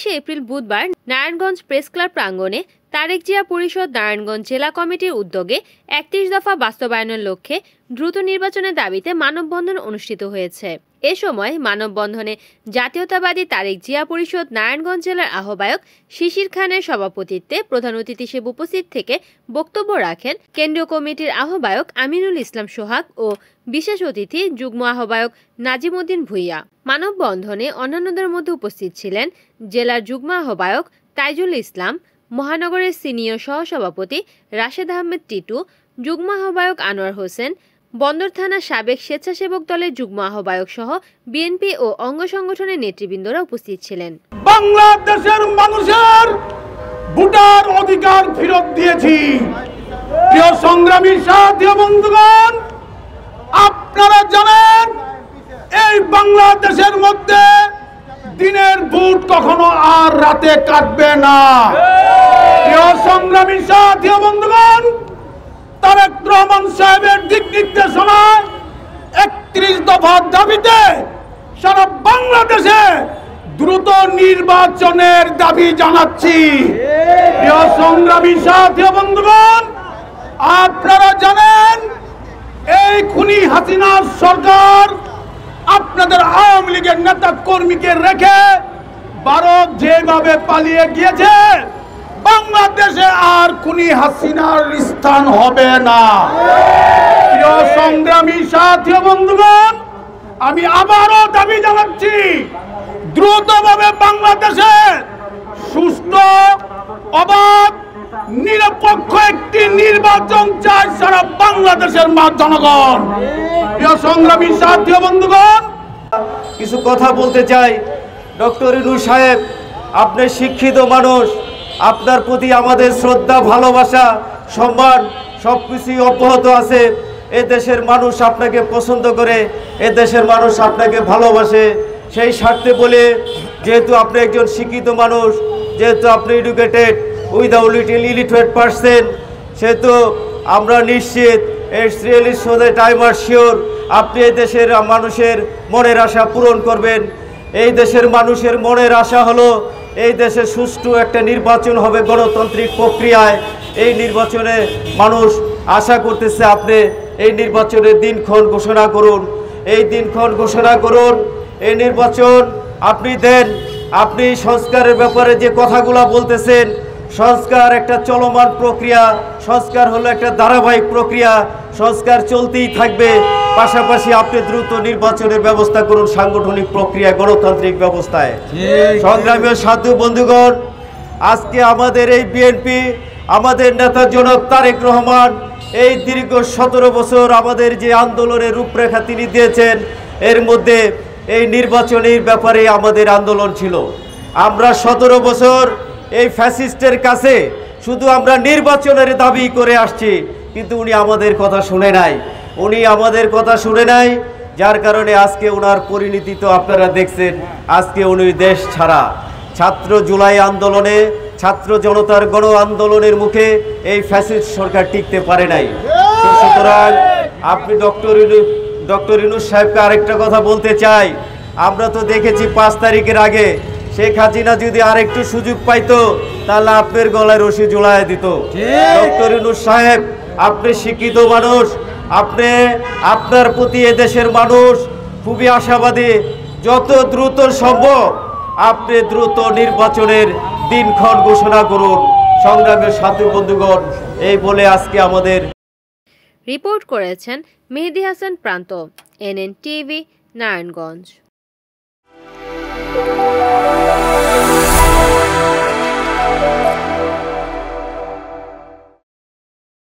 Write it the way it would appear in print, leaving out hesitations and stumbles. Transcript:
27শে April বুধবার Narayanganj press club প্রাঙ্গণে তারেক জিয়া পরিষদ নারায়ণগঞ্জ জেলা কমিটির উদ্যোগে 31 দফা বাস্তবায়নের লক্ষ্যে দ্রুত নির্বাচনের দাবিতে মানববন্ধন অনুষ্ঠিত হয়েছে। এ সময় মানববন্ধনে জাতীয়তাবাদী তারেক জিয়া পরিষদ নারায়ণগঞ্জ জেলার আহ্বায়ক শিশির খানের সভাপতিত্বে প্রধান অতিথি হিসেবে উপস্থিত থেকে বক্তব্য রাখেন কেন্দ্রীয় কমিটির আহ্বায়ক আমিনুল ইসলাম সোহাগ ও বিশেষ অতিথি যুগ্ম আহ্বায়ক নাজিমউদ্দিন ভূঁইয়া। মানববন্ধনে অন্যান্যদের মধ্যে উপস্থিত ছিলেন জেলার যুগ্ম আহ্বায়ক তাইজুল ইসলাম, মহানগরের সিনিয়র সহসভাপতি রাশেদ আহমেদ টিটু, যুগ্ম আহ্বায়ক আনোয়ার হোসেন, বন্দর থানার সাবেক স্বেচ্ছাসেবক দলের যুগ্ম আহ্বায়ক সহ বিএনপি ও অঙ্গ সংগঠনের নেতৃবৃন্দরা উপস্থিত ছিলেন। বাংলাদেশের মানুষের ভোটার অধিকার ফেরত দিয়েছি। প্রিয় সংগ্রামী সাথী বন্ধুগণ, আপনারা জানেন এই বাংলাদেশের মধ্যে দিনের ভোট কখনো আর রাতে কাটবে না। প্রিয় সংগ্রামী সাথী বন্ধুগণ, তারেক রহমান সাহেবের দিক নির্দেশনায় 31 দফার দাবিতে সারা বাংলাদেশে দ্রুত নির্বাচনের দাবি জানাচ্ছি। প্রিয় সংগ্রামী সাথী বন্ধুগণ, আপনারা জানেন এই খুনি হাসিনার সরকার আপনাদের আওয়ামী লীগের নেতা কর্মীকে রেখে ভারত যেভাবে পালিয়ে গিয়েছে, বাংলাদেশে আর খুনি হাসিনার স্থান হবে না। প্রিয় সংগ্রামী সাথী বন্ধুগণ, আমি আবারও দাবি জানাচ্ছি দ্রুতভাবে বাংলাদেশে সুষ্ঠু, অবাধ, নিরপেক্ষ একটি নির্বাচন চাই সারা বাংলাদেশের জনগণ। প্রিয় সংগ্রামী সাথী বন্ধুগণ, কিছু কথা বলতে চাই। ডক্টর ইউনূস সাহেব, আপনি শিক্ষিত মানুষ, আপনার প্রতি আমাদের শ্রদ্ধা, ভালোবাসা, সম্মান সবকিছুই অব্যাহত আছে। এ দেশের মানুষ আপনাকে পছন্দ করে, এ দেশের মানুষ আপনাকে ভালোবাসে। সেই স্বার্থে বলে, যেহেতু আপনি একজন শিক্ষিত মানুষ, যেহেতু আপনি এডুকেটেড উইদাউট ইলিটারেট পারসন, সেহেতু আমরা নিশ্চিত it's really so that I am sure আপনি এই দেশের মানুষের মনের আশা পূরণ করবেন। এই দেশের মানুষের মনের আশা হলো এই দেশে সুষ্ঠু একটা নির্বাচন হবে গণতান্ত্রিক প্রক্রিয়ায়। এই নির্বাচনে মানুষ আশা করতেছে আপনি এই নির্বাচনের দিনক্ষণ ঘোষণা করুন, এই দিনক্ষণ ঘোষণা করুন, এই নির্বাচন আপনি দেন। আপনি সংস্কারের ব্যাপারে যে কথাগুলো বলতেছেন, সংস্কার একটা চলমান প্রক্রিয়া, সংস্কার হলো একটা ধারাবাহিক প্রক্রিয়া, সংস্কার চলতেই থাকবে। পাশাপাশি আপনি দ্রুত নির্বাচনের ব্যবস্থা করুন সাংগঠনিক প্রক্রিয়া, গণতান্ত্রিক ব্যবস্থায়। সংগ্রামী সাধু বন্ধুগণ, আজকে আমাদের এই বিএনপি, আমাদের নেতা জনাব তারেক রহমান এই দীর্ঘ 17 বছর আমাদের যে আন্দোলনের রূপরেখা তিনি দিয়েছেন, এর মধ্যে এই নির্বাচনের ব্যাপারে আমাদের আন্দোলন ছিল। আমরা 17 বছর এই ফ্যাসিস্টের কাছে শুধু আমরা নির্বাচনের দাবি করে আসছি, কিন্তু উনি আমাদের কথা শুনে নাই, উনি আমাদের কথা শুনে নাই। যার কারণে আজকে ওনার পরিণতি তো আপনারা দেখছেন, আজকে উনি দেশ ছাড়া। ছাত্র জুলাই আন্দোলনে, ছাত্র জনতার গণ আন্দোলনের মুখে এই ফ্যাসিস্ট সরকার টিকতে পারে নাই। সুতরাং আপনি ডক্টর ইউনূস সাহেবকে আরেকটা কথা বলতে চাই। আমরা তো দেখেছি 5 তারিখের আগে শেখ হাসিনা যদি আরেকটু সুযোগ পাইতো, তাহলে আপনার গলায় রশি ঝুলায় দিত। ডক্টর ইউনূস সাহেব, আপনি শিক্ষিত মানুষ, আপনি, আপনার প্রতি এদেশের মানুষ খুবই আশাবাদী। যত দ্রুত সম্ভব আপনি দ্রুত নির্বাচনের দিনক্ষণ ঘোষণা করুন। সংগ্রামের সাথী বন্ধুগণ, এই বলে আজকে আমাদের রিপোর্ট করেছেন মেহেদী হাসান প্রান্ত, NN টিভি, নারায়ণগঞ্জ।